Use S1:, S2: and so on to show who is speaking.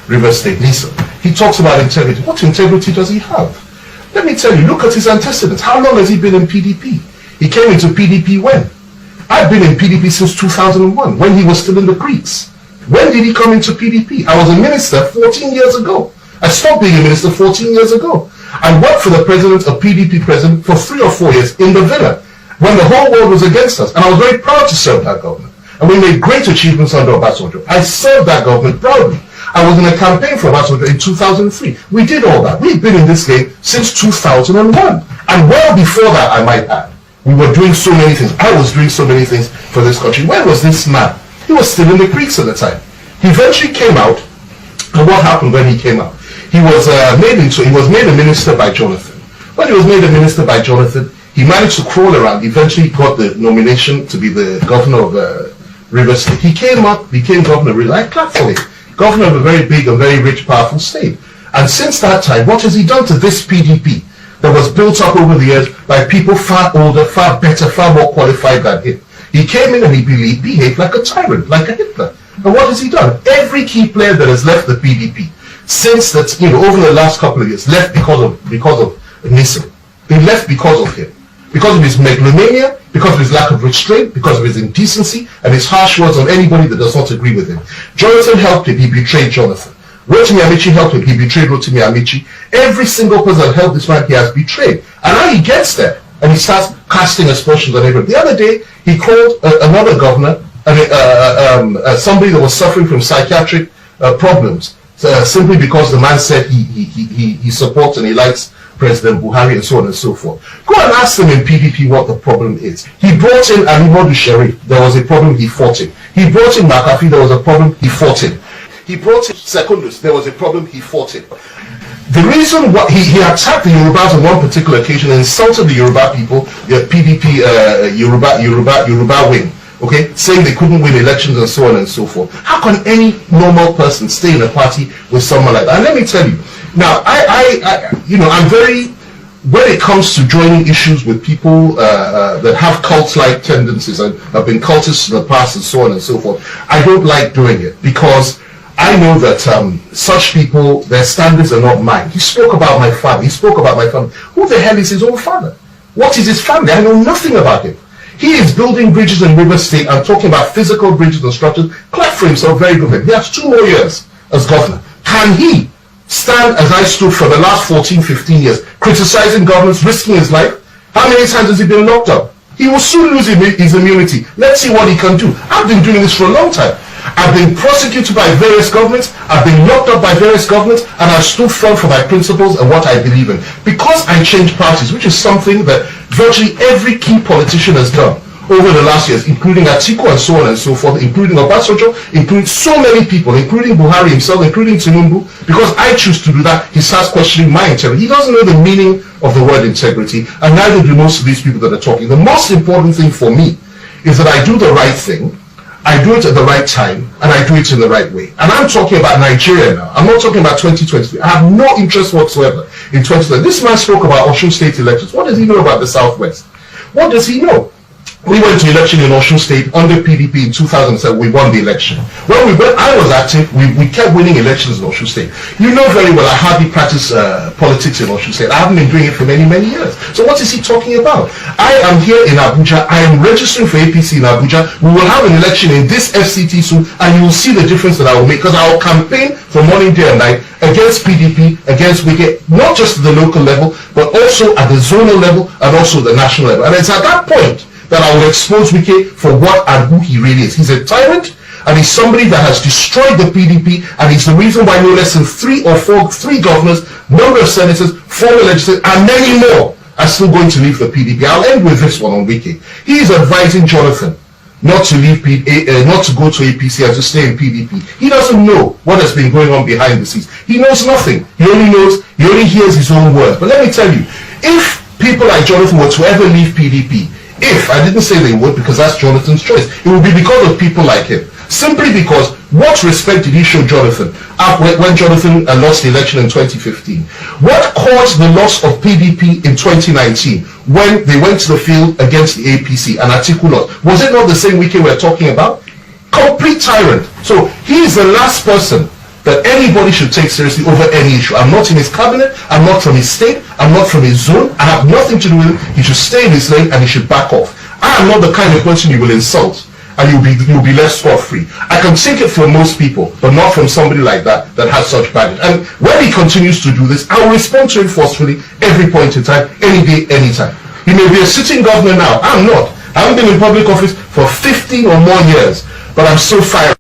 S1: Rivers State, Nyesom. He talks about integrity. What integrity does he have? Let me tell you, look at his antecedents. How long has he been in PDP? He came into PDP when? I've been in PDP since 2001, when he was still in the Creeks. When did he come into PDP? I was a minister 14 years ago. I stopped being a minister 14 years ago. I worked for the president, a PDP president, for 3 or 4 years in the villa, when the whole world was against us. And I was very proud to serve that government. And we made great achievements under Obasanjo. I served that government proudly. I was in a campaign for Obasanjo in 2003. We did all that. We've been in this game since 2001. And well before that, I might add. We were doing so many things. I was doing so many things for this country. Where was this man? He was still in the Creeks at the time. He eventually came out. And what happened when he came out? He was made a minister by Jonathan. When he was made a minister by Jonathan, he managed to crawl around. Eventually got the nomination to be the governor of Rivers State. He came up, became governor. I clapped for him. Governor of a very big and very rich, powerful state. And since that time, what has he done to this PDP that was built up over the years by people far older, far better, far more qualified than him? He came in and he behaved like a tyrant, like a Hitler. And what has he done? Every key player that has left the PDP since that, over the last couple of years, left because of Nyesom. They left because of him. Because of his megalomania, because of his lack of restraint, because of his indecency, and his harsh words on anybody that does not agree with him. Jonathan helped him, he betrayed Jonathan. Rotimi Amici helped him, he betrayed Rotimi Amici. Every single person that helped this man, he has betrayed. And now he gets there, and he starts casting aspersions on everybody. The other day, he called another governor, somebody that was suffering from psychiatric problems, simply because the man said he supports and he likes President Buhari and so on and so forth. Go and ask them in PDP what the problem is. He brought in Alimadu Sherif, there was a problem, he fought him. He brought in McAfee, there was a problem, he fought him. He brought in Secondus, there was a problem, he fought him. The reason why he attacked the Yorubas on one particular occasion and insulted the Yoruba people, the PDP Yoruba wing, okay, saying they couldn't win elections and so on and so forth. How can any normal person stay in a party with someone like that? And let me tell you, now, I'm very, when it comes to joining issues with people that have cult-like tendencies and have been cultists in the past and so on and so forth, I don't like doing it because I know that such people, their standards are not mine. He spoke about my family. Who the hell is his own father? What is his family? I know nothing about him. He is building bridges in Rivers State and talking about physical bridges and structures. Clap for himself, very good. He has 2 more years as governor. Can he stand as I stood for the last 14, 15 years, criticizing governments, risking his life? How many times has he been locked up? He will soon lose his immunity. Let's see what he can do. I've been doing this for a long time. I've been prosecuted by various governments, I've been locked up by various governments, and I've stood firm for my principles and what I believe in. Because I changed parties, which is something that virtually every key politician has done over the last years, including Atiku and so on and so forth, including Obasanjo, including so many people, including Buhari himself, including Tinubu. Because I choose to do that, he starts questioning my integrity. He doesn't know the meaning of the word integrity, and neither do most of these people that are talking. The most important thing for me is that I do the right thing, I do it at the right time, and I do it in the right way. And I'm talking about Nigeria now. I'm not talking about 2023. I have no interest whatsoever in 2023. This man spoke about Osun State elections. What does he know about the Southwest? What does he know? We went to election in Osun State under PDP in 2007. We won the election. When I was active, we kept winning elections in Osun State. You know very well I hardly practice politics in Osun State. I haven't been doing it for many, many years. So what is he talking about? I am here in Abuja. I am registering for APC in Abuja. We will have an election in this FCT soon, and you will see the difference that I will make, because I will campaign for morning, day and night against PDP, against Wike, not just at the local level, but also at the zonal level and also the national level. And it's at that point that I will expose Wike for what and who he really is. He's a tyrant, and he's somebody that has destroyed the PDP, and he's the reason why no less than 3 governors, number of senators, former legislators, and many more are still going to leave the PDP. I'll end with this one on Wike. He is advising Jonathan not to leave, not to go to APC and to stay in PDP. He doesn't know what has been going on behind the scenes. He knows nothing. He only hears his own words. But let me tell you, if people like Jonathan were to ever leave PDP, I didn't say they would, because that's Jonathan's choice, it would be because of people like him. Simply because, what respect did he show Jonathan when Jonathan lost the election in 2015? What caused the loss of PDP in 2019 when they went to the field against the APC and Atiku lost? Was it not the same Wike we're talking about? Complete tyrant. So he is the last person that anybody should take seriously over any issue. I'm not in his cabinet, I'm not from his state, I'm not from his zone, I have nothing to do with him. He should stay in his lane and he should back off. I am not the kind of person you will insult and you'll be left scot-free. I can take it from most people, but not from somebody like that has such baggage. And when he continues to do this, I will respond to him forcefully every point in time, any day, anytime. He may be a sitting governor now. I'm not. I haven't been in public office for 15 or more years, but I'm so fired.